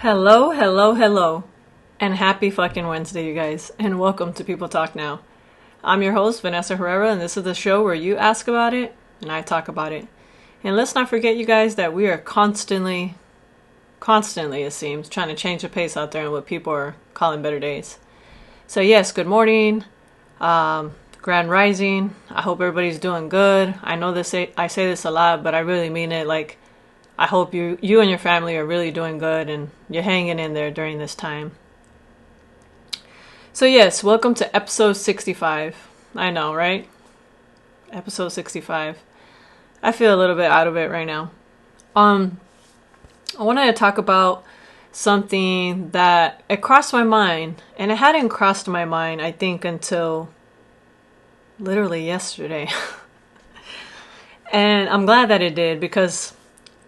Hello, hello, hello, and happy fucking Wednesday, you guys, and welcome to People Talk Now. I'm your host, Vanessa Herrera, and this is the show where you ask about it, and I talk about it. And let's not forget, you guys, that we are constantly, it seems, trying to change the pace out there in what people are calling better days. So yes, good morning, grand rising. I hope everybody's doing good. I know I say this a lot, but I really mean it. Like, I hope you and your family are really doing good and you're hanging in there during this time. So yes, welcome to episode 65. I know, right? Episode 65. I feel a little bit out of it right now. I wanted to talk about something that it crossed my mind, and it hadn't crossed my mind, I think, until literally yesterday. And I'm glad that it did, because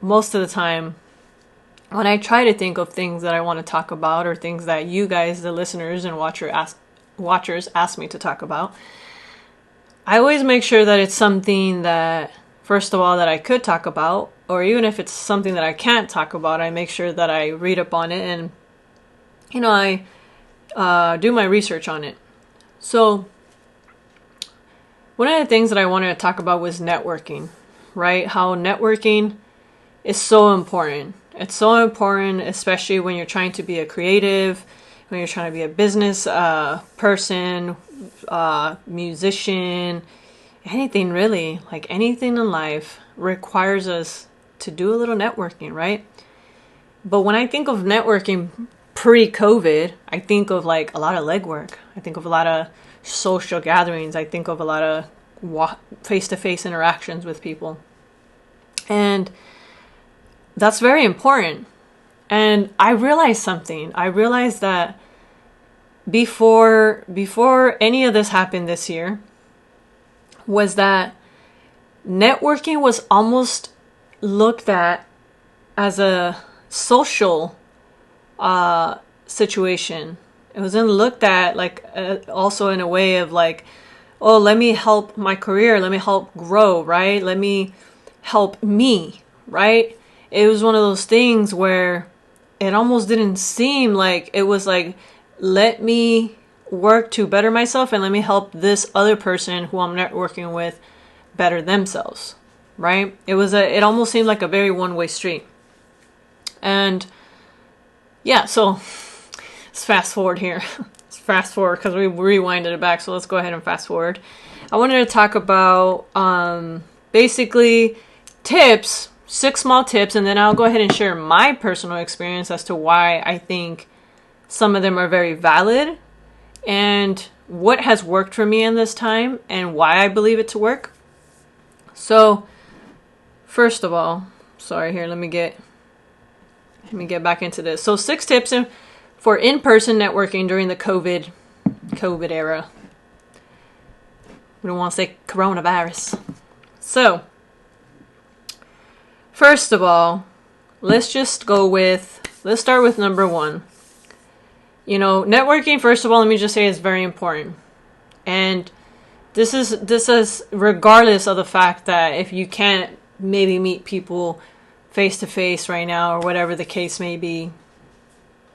most of the time, when I try to think of things that I want to talk about, or things that you guys, the listeners and watchers, ask me to talk about, I always make sure that it's something that, first of all, that I could talk about, or even if it's something that I can't talk about, I make sure that I read up on it and, I do my research on it. So, one of the things that I wanted to talk about was networking, right? How networking is so important. It's so important, especially when you're trying to be a creative, when you're trying to be a business person, musician, anything really, like anything in life requires us to do a little networking, right? But when I think of networking pre-COVID, I think of like a lot of legwork. I think of a lot of social gatherings. I think of a lot of face-to-face interactions with people. And that's very important. And I realized something. I realized that before any of this happened this year, was that networking was almost looked at as a social situation. It wasn't looked at like also in a way of like, oh, let me help my career, let me help grow, right? Let me help me, right? It was one of those things where it almost didn't seem like it was like, let me work to better myself and let me help this other person who I'm networking with better themselves, right? It almost seemed like a very one-way street. And yeah, so let's fast forward here. Let's fast forward because we rewinded it back. So let's go ahead and fast forward. I wanted to talk about basically tips, 6 small tips, and then I'll go ahead and share my personal experience as to why I think some of them are very valid and what has worked for me in this time and why I believe it to work. So, first of all, sorry here, let me get back into this. So 6 tips for in-person networking during the COVID era. We don't want to say coronavirus. So, first of all, let's start with number 1. Networking, first of all, let me just say is very important. And this is regardless of the fact that if you can't maybe meet people face to face right now or whatever the case may be,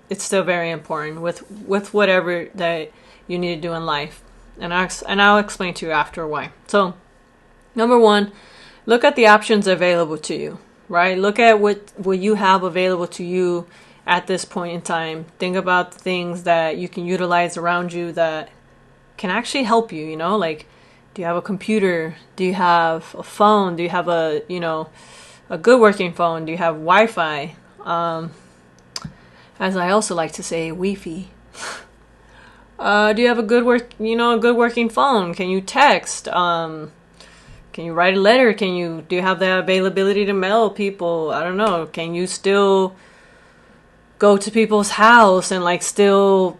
it's still very important with whatever that you need to do in life. And I'll explain to you after why. So, number 1, look at the options available to you, right? Look at what you have available to you at this point in time. Think about the things that you can utilize around you that can actually help you, like, do you have a computer? Do you have a phone? Do you have a good working phone? Do you have Wi-Fi? As I also like to say, Wi-Fi. Do you have a good working phone? Can you text? Can you write a letter? Do you have the availability to mail people? I don't know. Can you still go to people's house and like still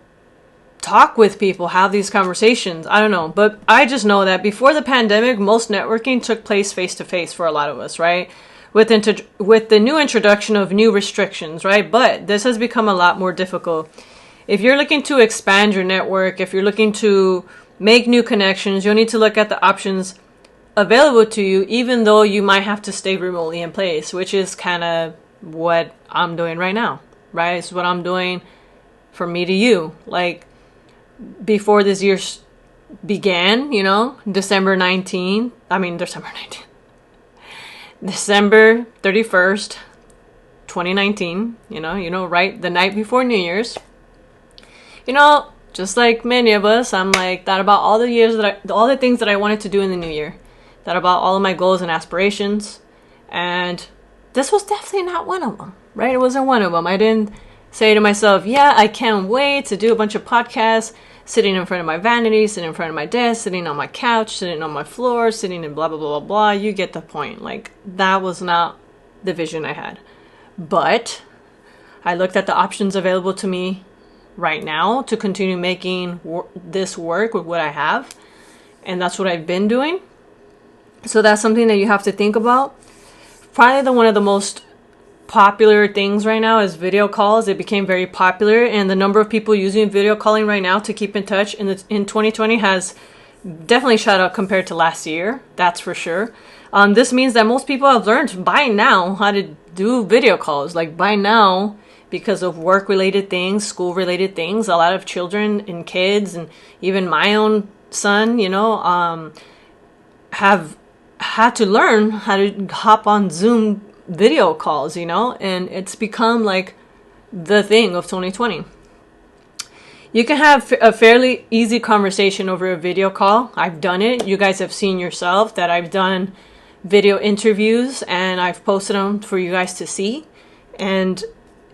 talk with people, have these conversations? I don't know. But I just know that before the pandemic, most networking took place face to face for a lot of us, right? With the new introduction of new restrictions, right? But this has become a lot more difficult. If you're looking to expand your network, if you're looking to make new connections, you'll need to look at the options available to you, even though you might have to stay remotely in place, which is kind of what I'm doing right now, right? It's what I'm doing for me to you. Like, before this year began, December 31st, 2019, right? The night before New Year's. Just like many of us, I'm like, thought about all the things that I wanted to do in the new year. Thought about all of my goals and aspirations. And this was definitely not one of them, right? It wasn't one of them. I didn't say to myself, yeah, I can't wait to do a bunch of podcasts, sitting in front of my vanity, sitting in front of my desk, sitting on my couch, sitting on my floor, sitting in blah, blah, blah, blah, blah. You get the point. Like, that was not the vision I had. But I looked at the options available to me right now to continue making this work with what I have. And that's what I've been doing. So that's something that you have to think about. Probably one of the most popular things right now is video calls. It became very popular, and the number of people using video calling right now to keep in touch in 2020 has definitely shot up compared to last year. That's for sure. This means that most people have learned by now how to do video calls. Like, by now, because of work-related things, school-related things, a lot of children and kids, and even my own son, have had to learn how to hop on Zoom video calls, and it's become like the thing of 2020. You can have a fairly easy conversation over a video call. I've done it. You guys have seen yourself that I've done video interviews and I've posted them for you guys to see, and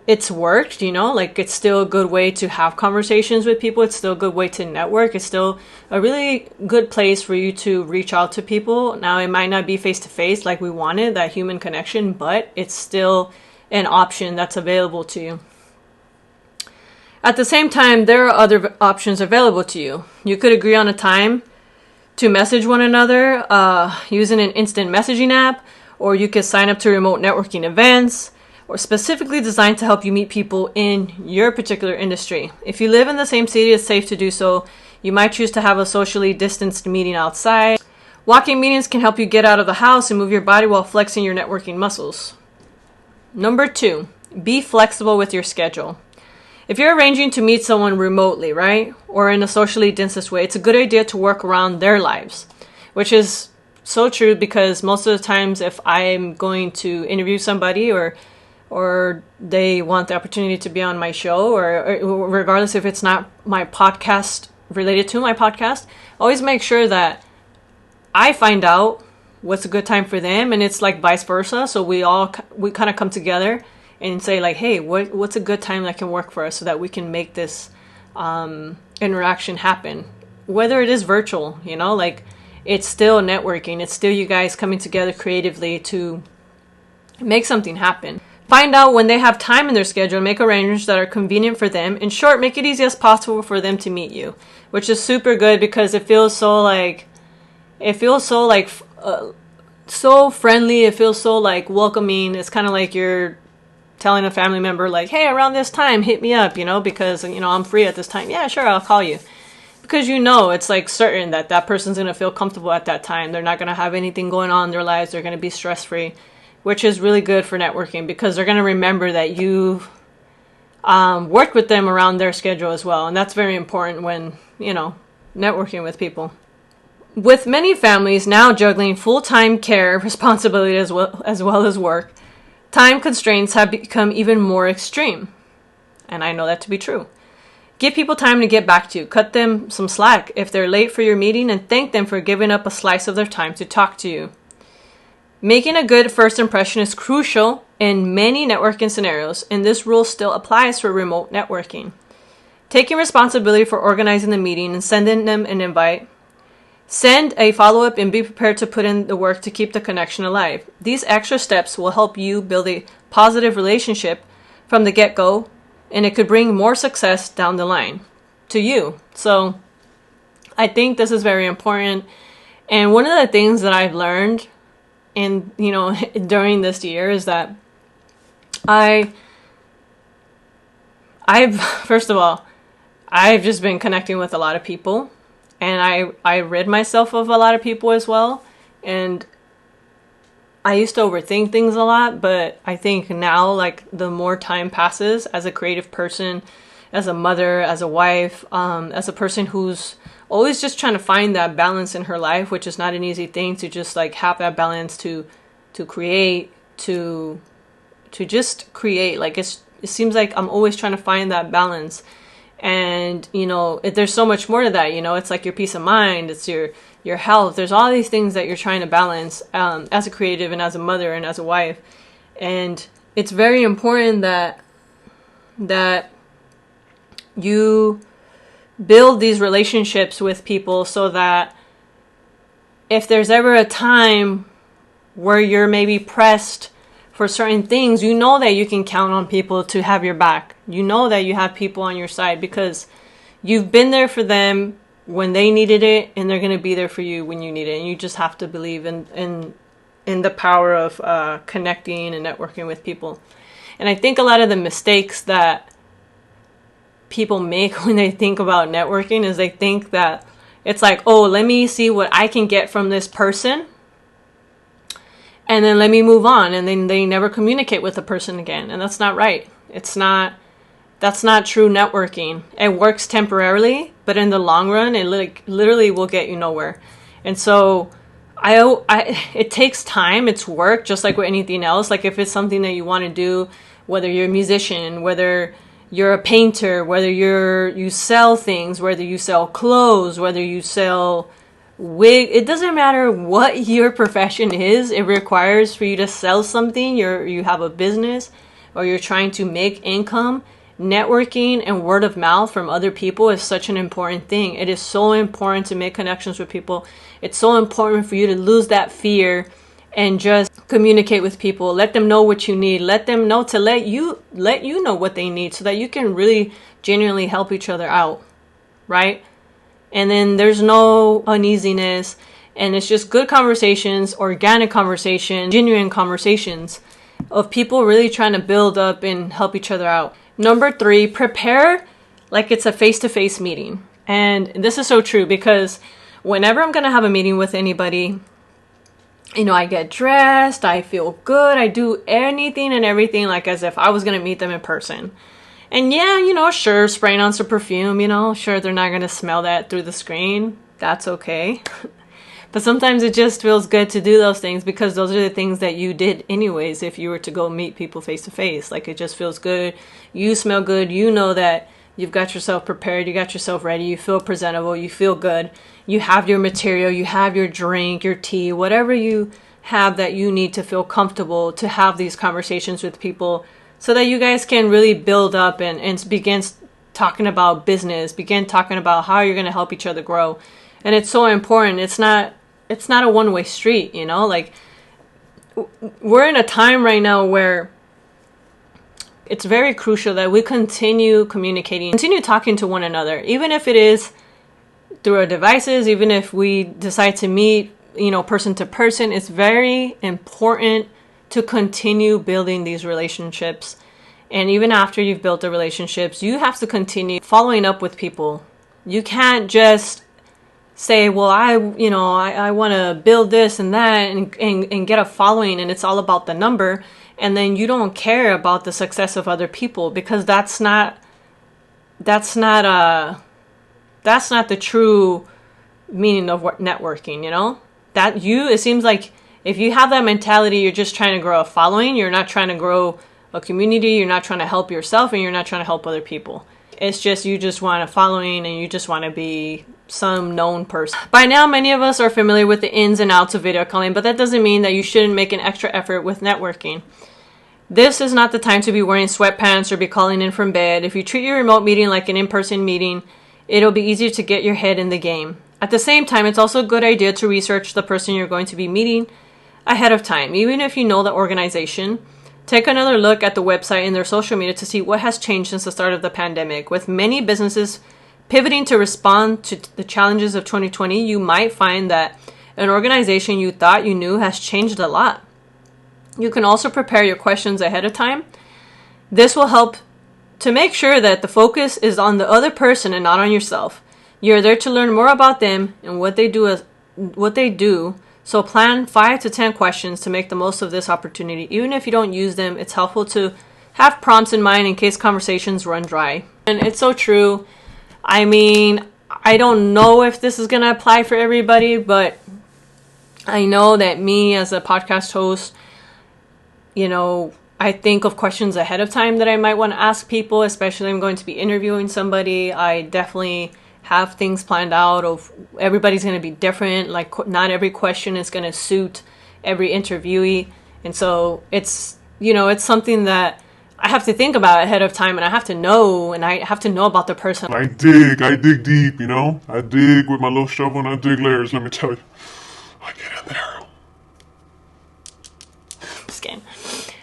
it's worked. Like, it's still a good way to have conversations with people. It's still a good way to network. It's still a really good place for you to reach out to people. Now, it might not be face to face like we wanted, that human connection, but it's still an option that's available to you. At the same time, there are other options available to you. You could agree on a time to message one another using an instant messaging app, or you could sign up to remote networking events, or specifically designed to help you meet people in your particular industry. If you live in the same city, it's safe to do so. You might choose to have a socially distanced meeting outside. Walking meetings can help you get out of the house and move your body while flexing your networking muscles. Number 2, be flexible with your schedule. If you're arranging to meet someone remotely, right, or in a socially distanced way, it's a good idea to work around their lives, which is so true, because most of the times if I'm going to interview somebody or they want the opportunity to be on my show, or regardless if it's not my podcast related to my podcast, always make sure that I find out what's a good time for them, and it's like vice versa. So we kind of come together and say like, hey, what's a good time that can work for us so that we can make this interaction happen, whether it is virtual, like, it's still networking. It's still you guys coming together creatively to make something happen. Find out when they have time in their schedule and make arrangements that are convenient for them. In short, make it easy as possible for them to meet you, which is super good, because it feels so so friendly. It feels so like welcoming. It's kind of like you're telling a family member like, hey, around this time, hit me up, because, I'm free at this time. Yeah, sure, I'll call you. Because it's like certain that person's going to feel comfortable at that time. They're not going to have anything going on in their lives. They're going to be stress-free, which is really good for networking, because they're going to remember that you've worked with them around their schedule as well. And that's very important when, networking with people. With many families now juggling full-time care responsibility as well as work, time constraints have become even more extreme. And I know that to be true. Give people time to get back to you. Cut them some slack if they're late for your meeting, and thank them for giving up a slice of their time to talk to you. Making a good first impression is crucial in many networking scenarios, and this rule still applies for remote networking. Taking responsibility for organizing the meeting and sending them an invite. Send a follow-up and be prepared to put in the work to keep the connection alive. These extra steps will help you build a positive relationship from the get-go, and it could bring more success down the line to you. So I think this is very important. And one of the things that I've learned during this year is that I've first of all, I've just been connecting with a lot of people, and I rid myself of a lot of people as well. And I used to overthink things a lot, but I think now, like, the more time passes as a creative person, as a mother, as a wife, as a person who's always just trying to find that balance in her life, which is not an easy thing, to just like have that balance to create, to just create. Like, it seems like I'm always trying to find that balance. And, you know, there's so much more to that. You know, it's like your peace of mind, it's your health. There's all these things that you're trying to balance as a creative and as a mother and as a wife. And it's very important that you build these relationships with people, so that if there's ever a time where you're maybe pressed for certain things, you know that you can count on people to have your back. You know that you have people on your side because you've been there for them when they needed it, and they're going to be there for you when you need it. And you just have to believe in the power of connecting and networking with people. And I think a lot of the mistakes that people make when they think about networking is they think that it's like, oh, let me see what I can get from this person, and then let me move on. And then they never communicate with the person again. And that's not right. That's not true networking. It works temporarily, but in the long run, it literally will get you nowhere. And so it takes time. It's work, just like with anything else. Like, if it's something that you want to do, whether you're a musician, whether you're a painter, whether you sell things, whether you sell clothes, whether you sell wig, it doesn't matter what your profession is. It requires for you to sell something. You have a business, or you're trying to make income. Networking and word of mouth from other people is such an important thing. It is so important to make connections with people. It's so important for you to lose that fear and just communicate with people. Let them know what you need. Let them know to let you know what they need, so that you can really genuinely help each other out, right? And then there's no uneasiness, and it's just good conversations, organic conversation, genuine conversations of people really trying to build up and help each other out. Number 3, prepare like it's a face-to-face meeting. And this is so true, because whenever I'm going to have a meeting with anybody, you know, I get dressed, I feel good, I do anything and everything like as if I was going to meet them in person. And yeah, you know, sure, spraying on some perfume, you know, sure, they're not going to smell that through the screen. That's okay. But sometimes it just feels good to do those things, because those are the things that you did anyways if you were to go meet people face to face. Like, it just feels good. You smell good. You know that you've got yourself prepared. You got yourself ready. You feel presentable. You feel good. You have your material. You have your drink, your tea, whatever you have that you need to feel comfortable to have these conversations with people, so that you guys can really build up and begin talking about business, begin talking about how you're going to help each other grow. And it's so important. It's not a one-way street, you know? Like, we're in a time right now where it's very crucial that we continue communicating, continue talking to one another, even if it is through our devices, even if we decide to meet, you know, person to person. It's very important to continue building these relationships. And even after you've built the relationships, you have to continue following up with people. You can't just say, well, I want to build this and that and get a following, and it's all about the number, and then you don't care about the success of other people, because that's not the true meaning of networking, you know? It seems like if you have that mentality, you're just trying to grow a following, you're not trying to grow a community, you're not trying to help yourself, and you're not trying to help other people. It's just you just want a following, and you just want to be some known person. By now, many of us are familiar with the ins and outs of video calling, but that doesn't mean that you shouldn't make an extra effort with networking. This is not the time to be wearing sweatpants or be calling in from bed. If you treat your remote meeting like an in-person meeting, it'll be easier to get your head in the game. At the same time, it's also a good idea to research the person you're going to be meeting ahead of time. Even if you know the organization, take another look at the website and their social media to see what has changed since the start of the pandemic. With many businesses pivoting to respond to the challenges of 2020, you might find that an organization you thought you knew has changed a lot. You can also prepare your questions ahead of time. This will help to make sure that the focus is on the other person and not on yourself. You're there to learn more about them and what they do So plan 5 to 10 questions to make the most of this opportunity. Even if you don't use them, it's helpful to have prompts in mind in case conversations run dry. And it's so true. I mean, I don't know if this is going to apply for everybody, but I know that me as a podcast host, you know, I think of questions ahead of time that I might want to ask people, especially if I'm going to be interviewing somebody. I definitely have things planned out of everybody's going to be different. Like not every question is going to suit every interviewee. And so it's, you know, it's something that I have to think about ahead of time, and I have to know, and I have to know about the person. I dig deep, you know? I dig with my little shovel and I dig layers, let me tell you. I get in there. Just kidding.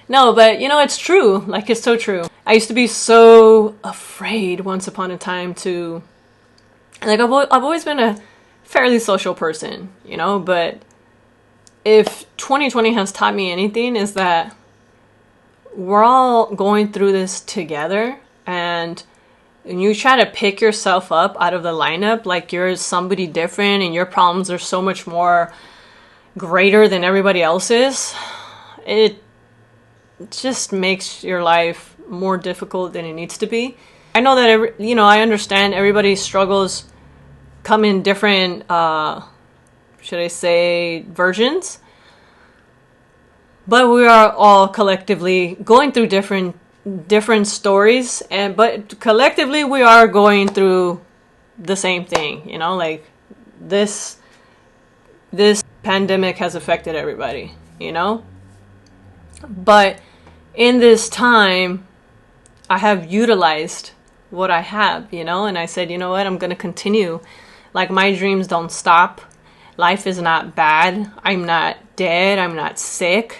No, but you know, it's true. Like, it's so true. I used to be so afraid once upon a time to, like, I've always been a fairly social person, you know, but if 2020 has taught me anything is that we're all going through this together, and you try to pick yourself up out of the lineup like you're somebody different and your problems are so much more greater than everybody else's. It just makes your life more difficult than it needs to be. I know that I understand everybody's struggles come in different, should I say, versions. But we are all collectively going through different stories, but collectively we are going through the same thing, you know, like this pandemic has affected everybody, you know? But in this time, I have utilized what I have, you know, and I said, you know what, I'm going to continue. Like, my dreams don't stop. Life is not bad. I'm not dead. I'm not sick.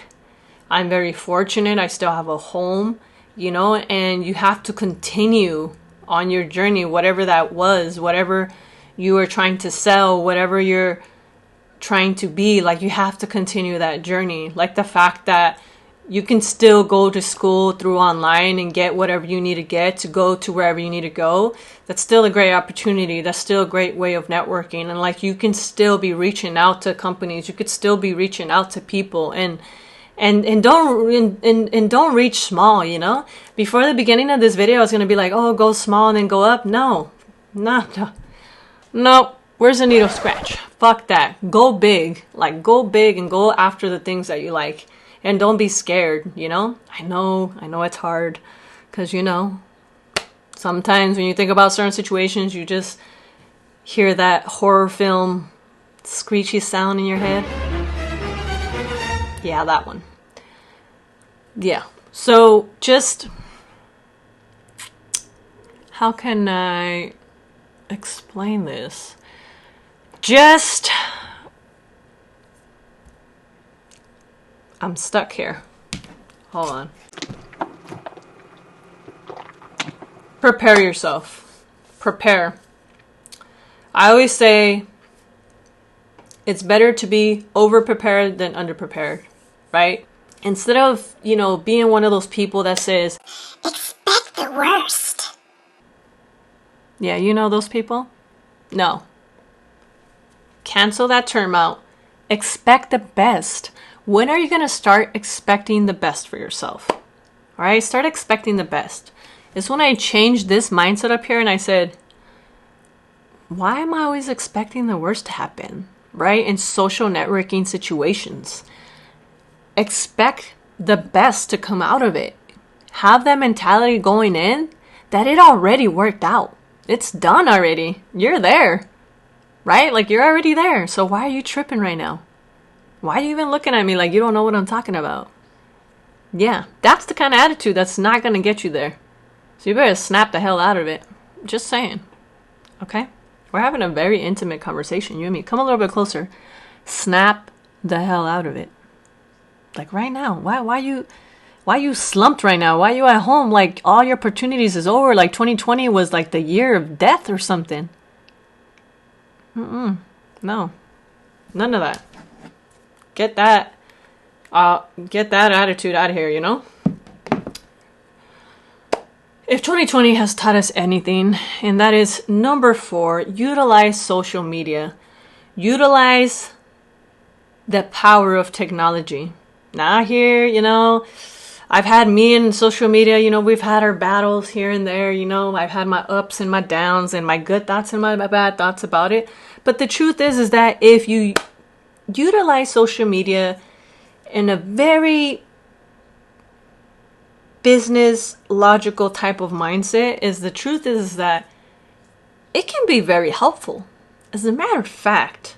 I'm very fortunate. I still have a home, you know, and you have to continue on your journey, whatever that was, whatever you were trying to sell, whatever you're trying to be, like, you have to continue that journey. Like the fact that you can still go to school through online and get whatever you need to get to go to wherever you need to go. That's still a great opportunity. That's still a great way of networking. And like, you can still be reaching out to companies. You could still be reaching out to people, and don't reach small, you know? Before the beginning of this video, I was going to be like, oh, go small and then go up. No. Where's the needle scratch? Fuck that. Go big. Like, go big and go after the things that you like. And don't be scared, you know? I know it's hard. Because, you know, sometimes when you think about certain situations, you just hear that horror film screechy sound in your head. Yeah, that one. Yeah. So just, how can I explain this? Just, I'm stuck here. Hold on. Prepare yourself. Prepare. I always say it's better to be over-prepared than under-prepared, right? Instead of, you know, being one of those people that says, expect the worst. Yeah, you know those people? No. Cancel that term out. Expect the best. When are you going to start expecting the best for yourself? All right, start expecting the best. It's when I changed this mindset up here and I said, why am I always expecting the worst to happen? Right? In social networking situations. Expect the best to come out of it. Have that mentality going in that it already worked out. It's done already. You're there. Right? Like, you're already there. So why are you tripping right now? Why are you even looking at me like you don't know what I'm talking about? Yeah, that's the kind of attitude that's not going to get you there. So you better snap the hell out of it. Just saying. Okay? We're having a very intimate conversation, you and me. Come a little bit closer. Snap the hell out of it. Like right now. Why you slumped right now? Why are you at home? Like all your opportunities is over. Like 2020 was like the year of death or something. No. None of that. Get that attitude out of here, you know? If 2020 has taught us anything, and that is number 4, utilize social media. Utilize the power of technology. Now here, I've had me and social media, we've had our battles here and there, I've had my ups and my downs and my good thoughts and my bad thoughts about it. But the truth is that if you utilize social media in a very business logical type of mindset, the truth is that it can be very helpful. As a matter of fact,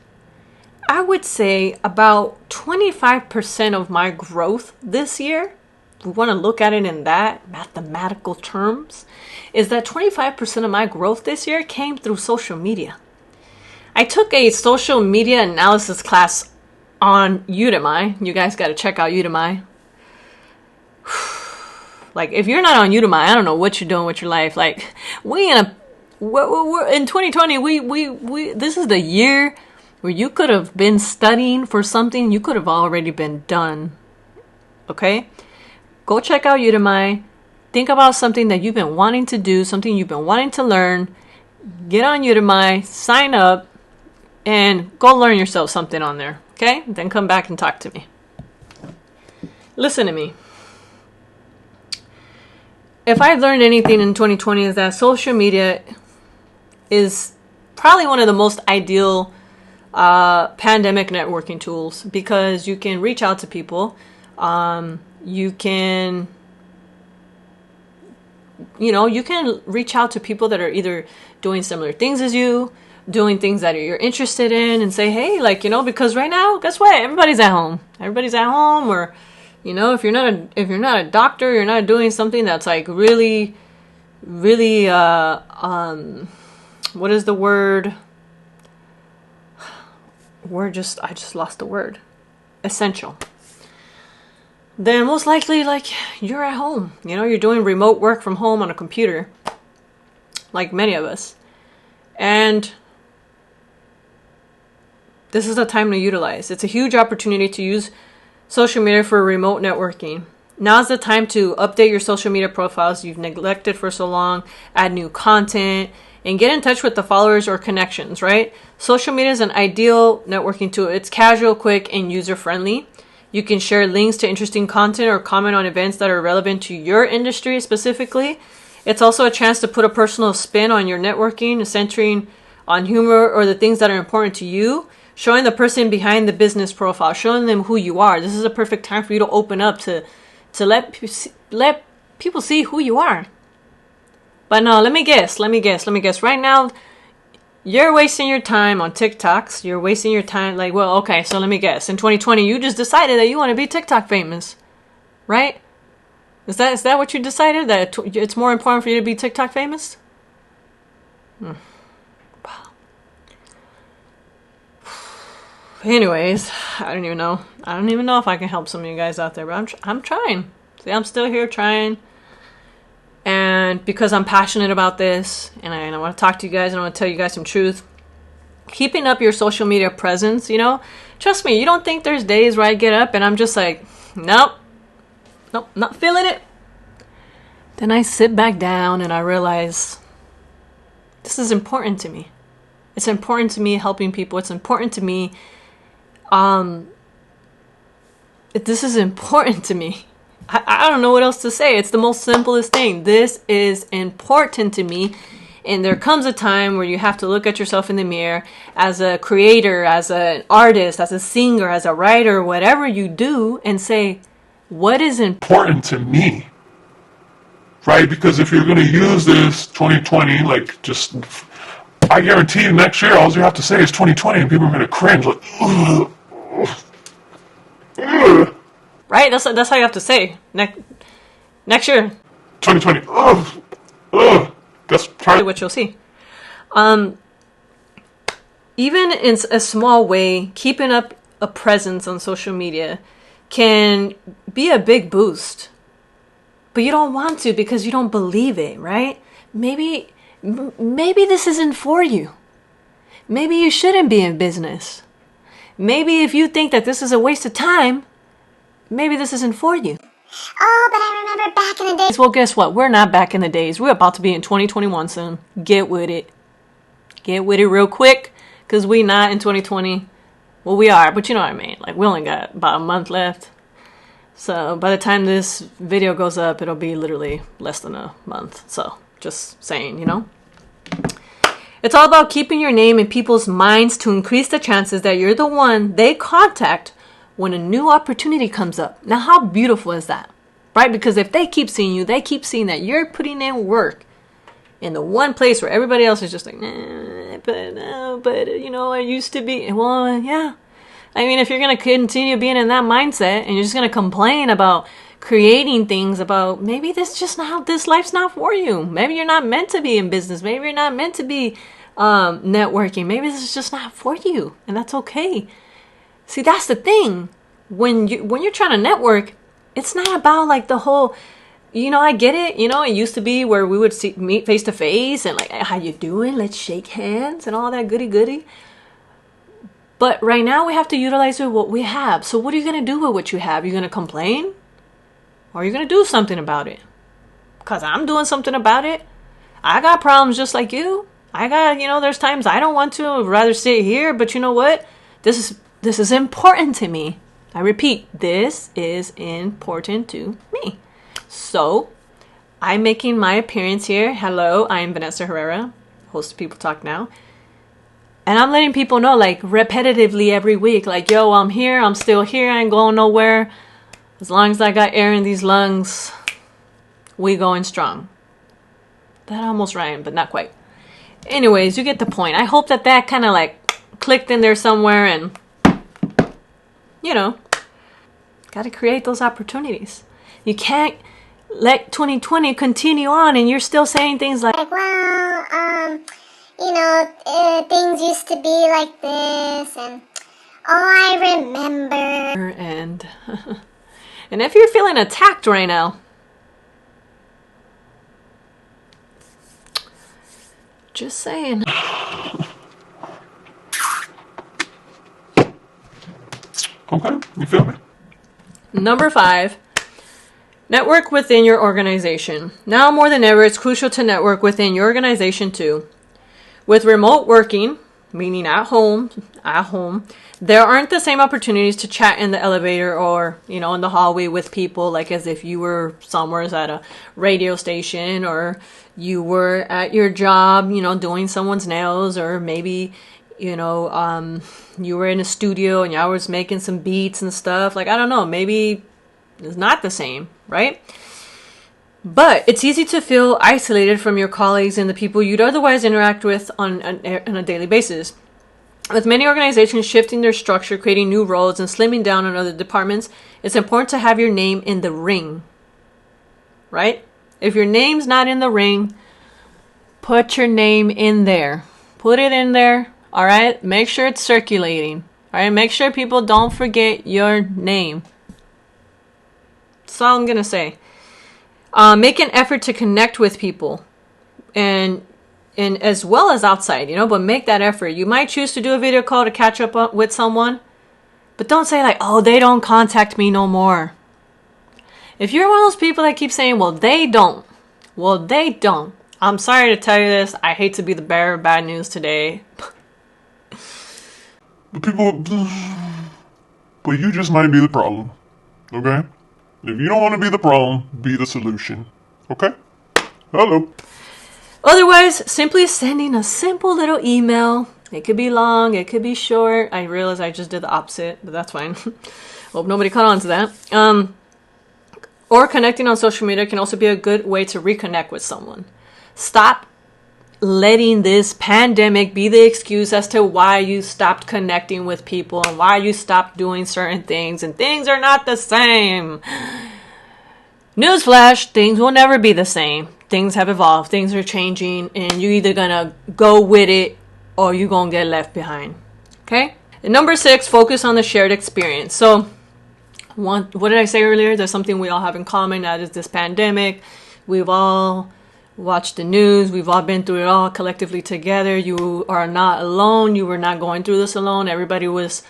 I would say about 25% of my growth this year, if we want to look at it in that mathematical terms, is that 25% of my growth this year came through social media. I took a social media analysis class on Udemy. You guys got to check out Udemy. Like, if you're not on Udemy, I don't know what you're doing with your life. Like, we're in 2020, we this is the year where you could have been studying for something you could have already been done. Okay? Go check out Udemy. Think about something that you've been wanting to do, something you've been wanting to learn. Get on Udemy, sign up, and go learn yourself something on there. Okay? Then come back and talk to me. Listen to me. If I've learned anything in 2020 is that social media is probably one of the most ideal pandemic networking tools, because you can reach out to people. You can reach out to people that are either doing similar things as you, doing things that you're interested in, and say, hey, because right now, guess what? Everybody's at home. Or, if you're not a doctor, you're not doing something that's like really, really, what is the word? I just lost the word. Essential. Then most likely, you're at home. You're doing remote work from home on a computer, like many of us. And this is the time to utilize. It's a huge opportunity to use social media for remote networking. Now's the time to update your social media profiles you've neglected for so long, add new content, and get in touch with the followers or connections, right? Social media is an ideal networking tool. It's casual, quick, and user-friendly. You can share links to interesting content or comment on events that are relevant to your industry specifically. It's also a chance to put a personal spin on your networking, centering on humor or the things that are important to you, showing the person behind the business profile, showing them who you are. This is a perfect time for you to open up to let people see who you are. But no, let me guess. Right now, you're wasting your time on TikToks. You're wasting your time. So let me guess. In 2020, you just decided that you want to be TikTok famous, right? Is that what you decided? That it's more important for you to be TikTok famous? Wow. Anyways, I don't even know if I can help some of you guys out there, but I'm trying. See, I'm still here trying. And because I'm passionate about this, and I want to talk to you guys, and I want to tell you guys some truth. Keeping up your social media presence, trust me, you don't think there's days where I get up and I'm just like, nope, not feeling it. Then I sit back down and I realize this is important to me. It's important to me helping people. It's important to me. This is important to me. I don't know what else to say. It's the most simplest thing. This is important to me. And there comes a time where you have to look at yourself in the mirror as a creator, as an artist, as a singer, as a writer, whatever you do, and say, what is important to me? Right? Because if you're going to use this 2020, I guarantee you next year, all you have to say is 2020 and people are going to cringe. Ugh. Right? That's how you have to say. Next year. 2020. Ugh. That's probably what you'll see. Even in a small way, keeping up a presence on social media can be a big boost. But you don't want to because you don't believe it, right? Maybe this isn't for you. Maybe you shouldn't be in business. Maybe if you think that this is a waste of time, maybe this isn't for you. Oh, but I remember back in the days. Well, guess what? We're not back in the days. We're about to be in 2021 soon. Get with it. Get with it real quick, because we not in 2020. Well, we are, but you know what I mean. Like, we only got about a month left. So by the time this video goes up, it'll be literally less than a month. So just saying, you know. It's all about keeping your name in people's minds to increase the chances that you're the one they contact when a new opportunity comes up. Now, how beautiful is that? Right? Because if they keep seeing you, they keep seeing that you're putting in work in the one place where everybody else is just like, but you know, I used to be. Well, yeah. I mean, if you're going to continue being in that mindset and you're just going to complain about creating things about maybe this life's not for you. Maybe you're not meant to be in business. Maybe you're not meant to be networking. Maybe this is just not for you, and that's okay. See, that's the thing. When you're trying to network, it's not about like the whole, you know, I get it. You know, it used to be where we would meet face to face and like, hey, how you doing? Let's shake hands and all that goody. But right now we have to utilize what we have. So what are you going to do with what you have? You're going to complain? Or are you going to do something about it? Because I'm doing something about it. I got problems just like you. I got, you know, there's times I don't want to. I'd rather sit here. But you know what? This is important to me. I repeat, this is important to me. So I'm making my appearance here. Hello, I'm Vanessa Herrera, host of People Talk Now. And I'm letting people know, like, repetitively every week, like, yo, I'm here. I'm still here. I ain't going nowhere. As long as I got air in these lungs, we going strong. That almost rhymed, but not quite. Anyways, you get the point. I hope that kind of like clicked in there somewhere and, you know, got to create those opportunities. You can't let 2020 continue on and you're still saying things like, well, you know, things used to be like this, and I remember. And and if you're feeling attacked right now, just saying. Okay, you feel me? Number 5, network within your organization. Now more than ever, it's crucial to network within your organization too. With remote working, meaning at home, there aren't the same opportunities to chat in the elevator or, you know, in the hallway with people, like as if you were somewhere at a radio station or you were at your job, you know, doing someone's nails, or maybe, you know, you were in a studio and y'all was making some beats and stuff. Like, I don't know, maybe it's not the same, right? But it's easy to feel isolated from your colleagues and the people you'd otherwise interact with on a daily basis. With many organizations shifting their structure, creating new roles, and slimming down on other departments, it's important to have your name in the ring, right? If your name's not in the ring, put your name in there. Put it in there, all right? Make sure it's circulating, all right? Make sure people don't forget your name. That's all I'm going to say. Make an effort to connect with people and as well as outside, you know, but make that effort. You might choose to do a video call to catch up with someone, but don't say like, oh, they don't contact me no more. If you're one of those people that keep saying, well, they don't. I'm sorry to tell you this. I hate to be the bearer of bad news today. But you just might be the problem, okay? If you don't want to be the problem, be the solution. Okay? Hello. Otherwise, simply sending a simple little email. It could be long, it could be short. I realize I just did the opposite, but that's fine. Hope nobody caught on to that. Or connecting on social media can also be a good way to reconnect with someone. Stop letting this pandemic be the excuse as to why you stopped connecting with people and why you stopped doing certain things, and things are not the same. Newsflash, things will never be the same. Things have evolved, things are changing, and you're either gonna go with it or you're gonna get left behind. Okay? And number 6, focus on the shared experience. So what did I say earlier? There's something we all have in common, that is this pandemic. We've all watched the news. We've all been through it all collectively together. You are not alone. You were not going through this alone. Everybody was,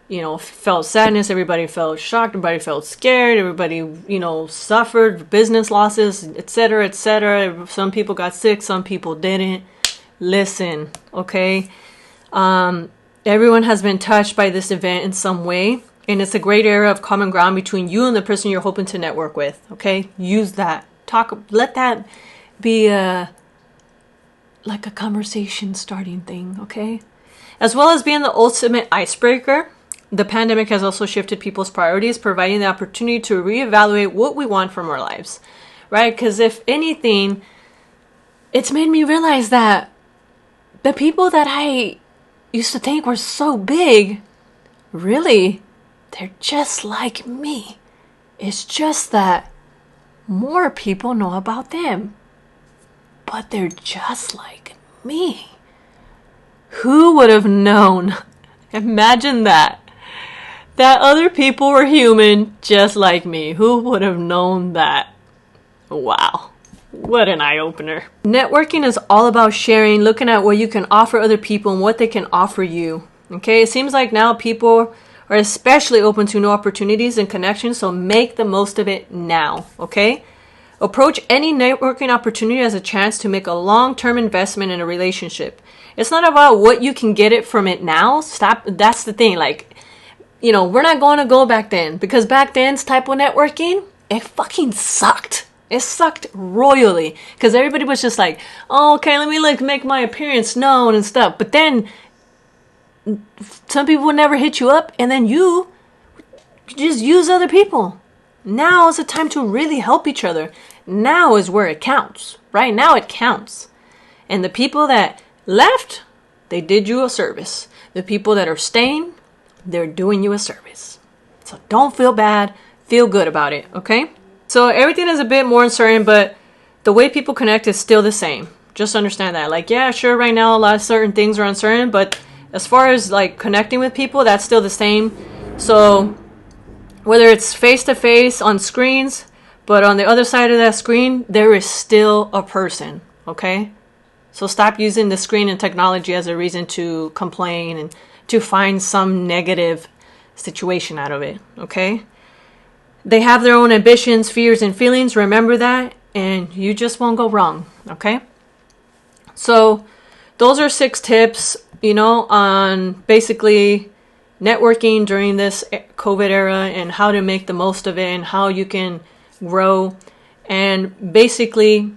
you know, felt sadness. Everybody felt shocked. Everybody felt scared. Everybody, you know, suffered business losses, etc., etc. Some people got sick. Some people didn't. Listen, okay? Everyone has been touched by this event in some way. And it's a great area of common ground between you and the person you're hoping to network with. Okay? Use that. Let that be like a conversation starting thing. Okay? As well as being the ultimate icebreaker, the pandemic has also shifted people's priorities, providing the opportunity to reevaluate what we want from our lives. Right? Because if anything, it's made me realize that the people that I used to think were so big, really, they're just like me. It's just that more people know about them. But they're just like me. Who would have known? Imagine that. That other people were human just like me. Who would have known that? Wow. What an eye-opener. Networking is all about sharing, looking at what you can offer other people and what they can offer you. Okay? It seems like now people are especially open to new opportunities and connections, so make the most of it now. Okay? Approach any networking opportunity as a chance to make a long-term investment in a relationship. It's not about what you can get it from it now. Stop. That's the thing. Like, we're not going to go back then, because back then's type of networking, it fucking sucked. It sucked royally, because everybody was just like, oh, okay, let me make my appearance known and stuff. But then some people would never hit you up, and then you just use other people. Now is the time to really help each other. Now is where it counts. Right now it counts. And the people that left, they did you a service. The people that are staying, they're doing you a service. So don't feel bad. Feel good about it, okay? So everything is a bit more uncertain, but the way people connect is still the same. Just understand that. Like, yeah, sure, right now a lot of certain things are uncertain, but as far as like connecting with people, that's still the same. So whether it's face-to-face on screens, but on the other side of that screen, there is still a person, okay? So stop using the screen and technology as a reason to complain and to find some negative situation out of it, okay? They have their own ambitions, fears, and feelings. Remember that, and you just won't go wrong, okay? So those are 6 tips, on basically networking during this COVID era and how to make the most of it and how you can grow. And basically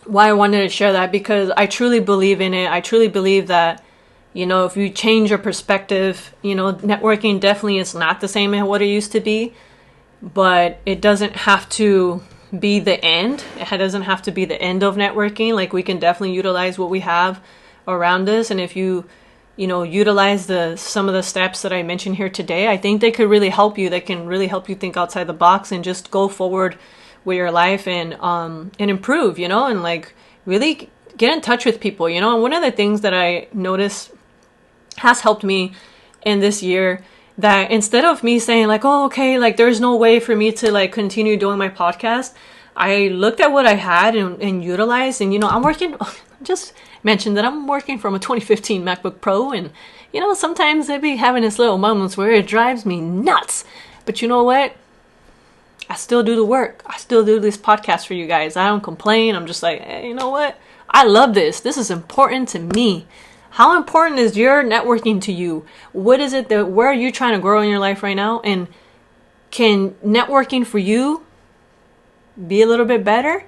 why I wanted to share that, because I truly believe in it. I truly believe that, if you change your perspective, networking definitely is not the same as what it used to be, but it doesn't have to be the end. It doesn't have to be the end of networking. Like, we can definitely utilize what we have around us. And if you utilize some of the steps that I mentioned here today, I think they could really help you. They can really help you think outside the box and just go forward with your life and improve, and like really get in touch with people, And one of the things that I noticed has helped me in this year, that instead of me saying like, oh, okay, like there's no way for me to like continue doing my podcast, I looked at what I had and utilized. And, I'm working, just mentioned that I'm working from a 2015 MacBook Pro. And, sometimes I be having this little moments where it drives me nuts. But you know what? I still do the work. I still do this podcast for you guys. I don't complain. I'm just like, hey, you know what? I love this. This is important to me. How important is your networking to you? What is it where are you trying to grow in your life right now? And can networking for you be a little bit better?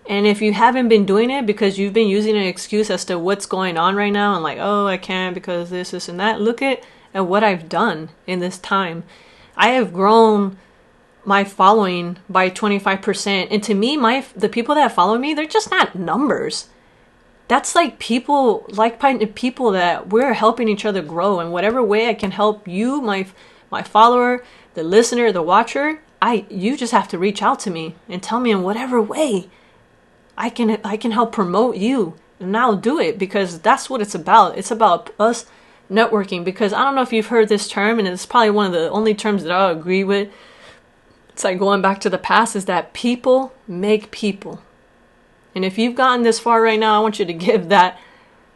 And if you haven't been doing it because you've been using an excuse as to what's going on right now and like, oh, I can't because this, and that, look at what I've done in this time. I have grown my following by 25%. And to me, the people that follow me, they're just not numbers. That's like people, like-minded people that we're helping each other grow. In whatever way I can help you, my follower, the listener, the watcher, you just have to reach out to me and tell me in whatever way I can help promote you. And I'll do it, because that's what it's about. It's about us networking. Because I don't know if you've heard this term, and it's probably one of the only terms that I'll agree with. It's like going back to the past, is that people make people. And if you've gotten this far right now, I want you to give that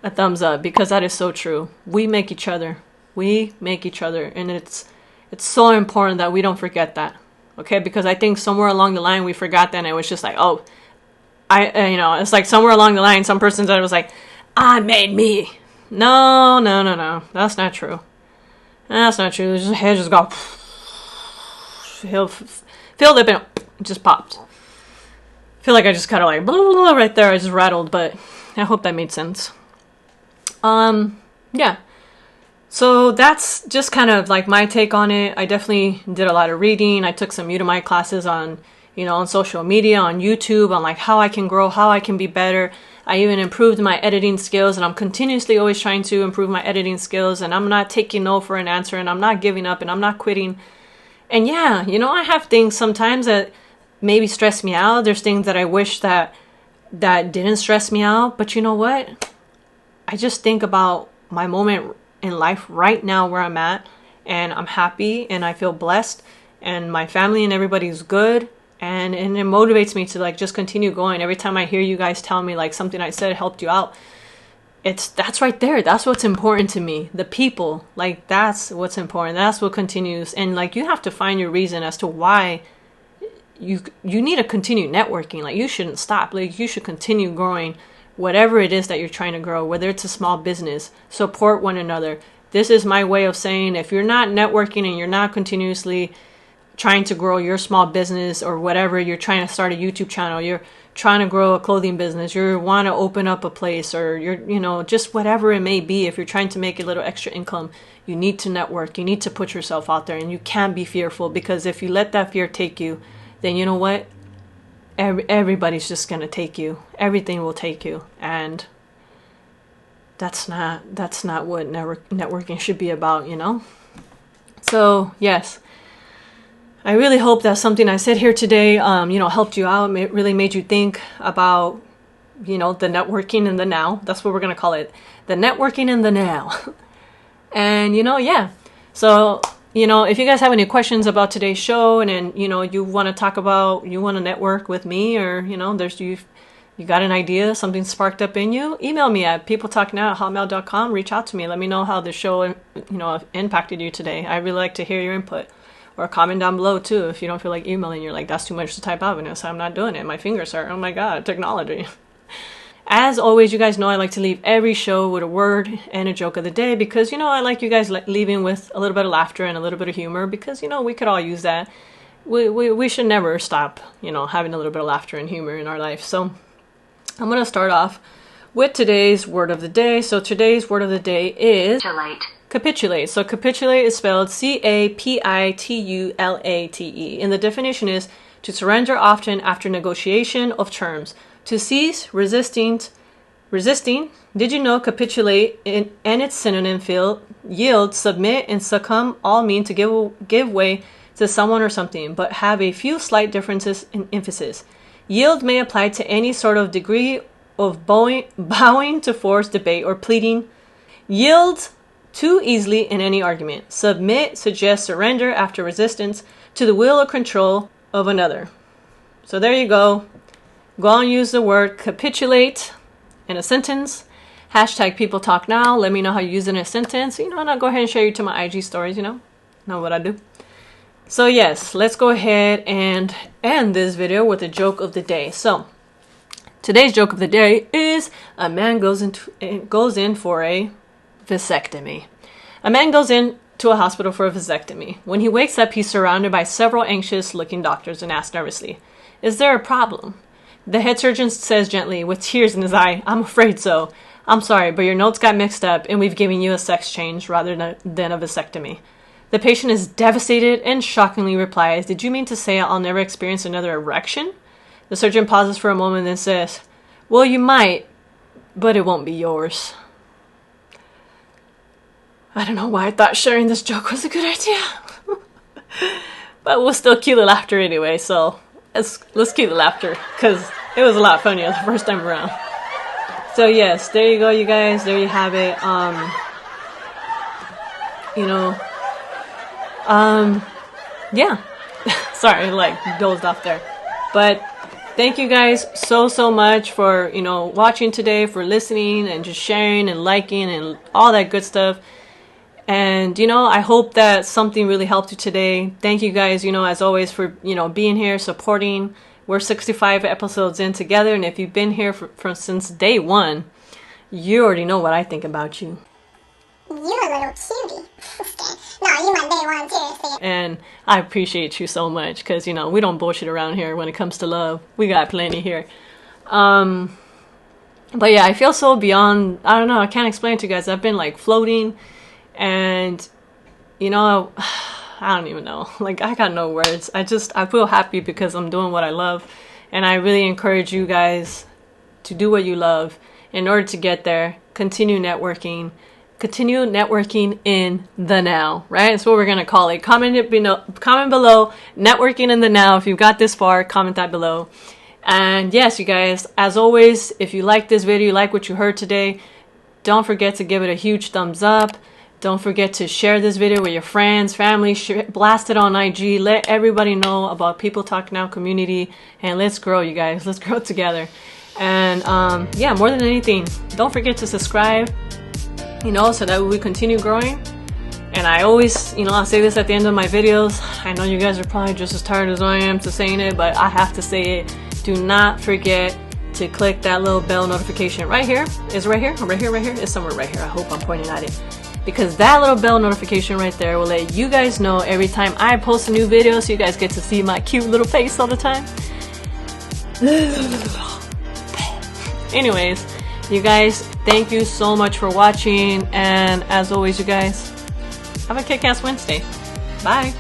a thumbs up, because that is so true. We make each other. We make each other. And it's so important that we don't forget that. Okay? Because I think somewhere along the line we forgot that, and it was just like, oh, it's like somewhere along the line some person said, it was like, I made me. No, no, no, no. That's not true. That's not true. His head just got filled up and it just popped. I feel like I just kind of like blah, blah, blah, right there. I just rattled, but I hope that made sense. Yeah. So that's just kind of like my take on it. I definitely did a lot of reading. I took some Udemy classes on, on social media, on YouTube, on like how I can grow, how I can be better. I even improved my editing skills, and I'm continuously always trying to improve my editing skills, and I'm not taking no for an answer, and I'm not giving up, and I'm not quitting. And yeah, I have things sometimes that maybe stress me out. There's things that I wish that didn't stress me out. But you know what? I just think about my moment in life right now where I'm at, and I'm happy and I feel blessed, and my family and everybody's good, and it motivates me to like just continue going. Every time I hear you guys tell me like something I said helped you out, that's right there. That's what's important to me. The people, like that's what's important. That's what continues. And like you have to find your reason as to why you need to continue networking. Like you shouldn't stop. Like you should continue growing whatever it is that you're trying to grow, whether it's a small business. Support one another. This is my way of saying if you're not networking and you're not continuously trying to grow your small business or whatever, you're trying to start a YouTube channel, you're trying to grow a clothing business, you want to open up a place, or you're, just whatever it may be, if you're trying to make a little extra income, you need to network, you need to put yourself out there, and you can't be fearful, because if you let that fear take you, then you know what? Everybody's just going to take you. Everything will take you. And that's not what networking should be about, So, yes. I really hope that something I said here today, helped you out, really made you think about, the networking in the now. That's what we're going to call it. The networking in the now. And, yeah. So, if you guys have any questions about today's show, and you want to talk about, you want to network with me, or, you got an idea, something sparked up in you, email me at peopletalknow@hotmail.com. Reach out to me. Let me know how the show, impacted you today. I really like to hear your input. Or comment down below too if you don't feel like emailing. You're like, that's too much to type out, Vanessa. I'm not doing it. My fingers hurt. Oh my God, technology. As always, you guys know I like to leave every show with a word and a joke of the day, because, I like you guys leaving with a little bit of laughter and a little bit of humor, because, we could all use that. We should never stop, having a little bit of laughter and humor in our life. So I'm going to start off with today's word of the day. So today's word of the day is capitulate. So capitulate is spelled Capitulate. And the definition is to surrender often after negotiation of terms. To cease resisting. Did you know capitulate and its synonym yield, submit, and succumb all mean to give way to someone or something, but have a few slight differences in emphasis. Yield may apply to any sort of degree of bowing to force, debate, or pleading. Yield too easily in any argument. Submit suggests surrender after resistance to the will or control of another. So there you go. Go and use the word capitulate in a sentence. Hashtag people talk now. Let me know how you use it in a sentence. And I'll go ahead and share you to my IG stories, know what I do. So yes, let's go ahead and end this video with a joke of the day. So today's joke of the day is a man goes in for a vasectomy. A man goes into a hospital for a vasectomy. When he wakes up, he's surrounded by several anxious-looking doctors and asks nervously, "Is there a problem?" The head surgeon says gently, with tears in his eye, "I'm afraid so. I'm sorry, but your notes got mixed up and we've given you a sex change rather than a vasectomy." The patient is devastated and shockingly replies, "Did you mean to say I'll never experience another erection?" The surgeon pauses for a moment and then says, "Well, you might, but it won't be yours." I don't know why I thought sharing this joke was a good idea. But we'll still cue the laughter anyway, so let's cue the laughter, because it was a lot funnier the first time around. So yes, there you go, you guys. There you have it. Yeah. Sorry, dozed off there. But thank you guys so much for, watching today, for listening and just sharing and liking and all that good stuff. And, I hope that something really helped you today. Thank you guys, as always, for, being here, supporting. We're 65 episodes in together. And if you've been here since day one, You already know what I think about you. You a little cutie. No, you my day one, seriously. And I appreciate you so much because, you know, we don't bullshit around here when it comes to love. We got plenty here. But yeah, I feel so beyond, I don't know, I can't explain it to you guys. I've been like floating and, you know, I don't even know. Like, I got no words. I feel happy because I'm doing what I love. And I really encourage you guys to do what you love in order to get there. Continue networking in the now, right? That's what we're going to call it. Comment below, networking in the now. If you've got this far, comment that below. And yes, you guys, as always, if you like this video, you like what you heard today, don't forget to give it a huge thumbs up. Don't forget to share this video with your friends, family, blast it on IG. Let everybody know about People Talk Now community. And let's grow, you guys. Let's grow together. And yeah, more than anything, don't forget to subscribe, you know, so that we continue growing. And I always, you know, I'll say this at the end of my videos. I know you guys are probably just as tired as I am to saying it, but I have to say it. Do not forget to click that little bell notification right here. Is it right here? Right here, right here? It's somewhere right here. I hope I'm pointing at it. Because that little bell notification right there will let you guys know every time I post a new video, so you guys get to see my cute little face all the time. Anyways, you guys, thank you so much for watching, and as always, you guys, have a kick-ass Wednesday. Bye.